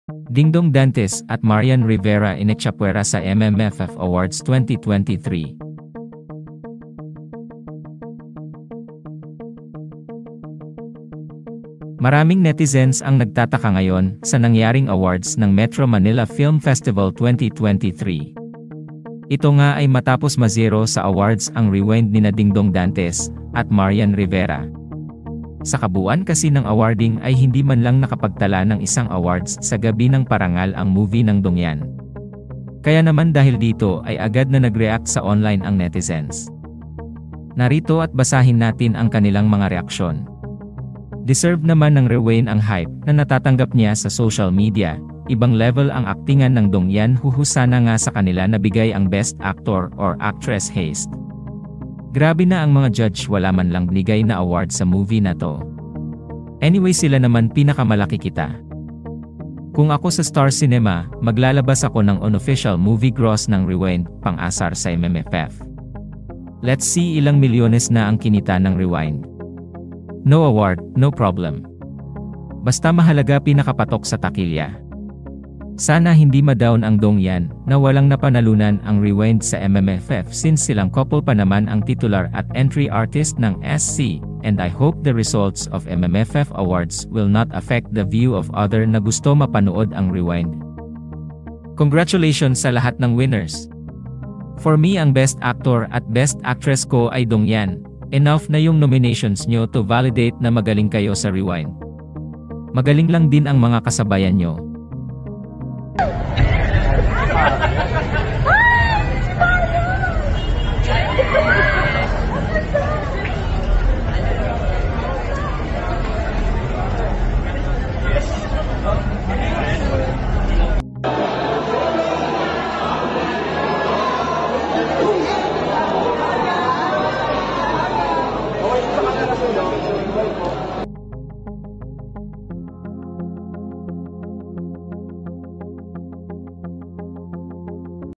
Dingdong Dantes at Marian Rivera inekchapuwera sa MMFF Awards 2023. Maraming netizens ang nagtataka ngayon sa nangyaring awards ng Metro Manila Film Festival 2023. Ito nga ay matapos mazero sa awards ang rewind nina Dingdong Dantes at Marian Rivera. Sa kabuuan kasi ng awarding ay hindi man lang nakapagtala ng isang awards sa gabi ng parangal ang movie ng Dongyan. Kaya naman dahil dito ay agad na nag-react sa online ang netizens. Narito at basahin natin ang kanilang mga reaksyon. Deserve naman ng rewind ang hype na natatanggap niya sa social media. Ibang level ang aktingan ng Dongyan, huhusana nga sa kanila nabigay ang Best Actor or Actress haste. Grabe na ang mga judge, wala man lang binigay na award sa movie na to. Anyway, sila naman pinakamalaki kita. Kung ako sa Star Cinema, maglalabas ako ng unofficial movie gross ng Rewind, pang-asar sa MMFF. Let's see ilang milyones na ang kinita ng Rewind. No award, no problem. Basta mahalaga pinakapatok sa takilya. Sana hindi ma-down ang Dongyan na walang napanalunan ang Rewind sa MMFF since silang couple pa naman ang titular at entry artist ng SC, and I hope the results of MMFF Awards will not affect the view of other na gusto mapanood ang Rewind. Congratulations sa lahat ng winners. For me, ang Best Actor at Best Actress ko ay Dongyan. Enough na yung nominations nyo to validate na magaling kayo sa Rewind. Magaling lang din ang mga kasabayan nyo.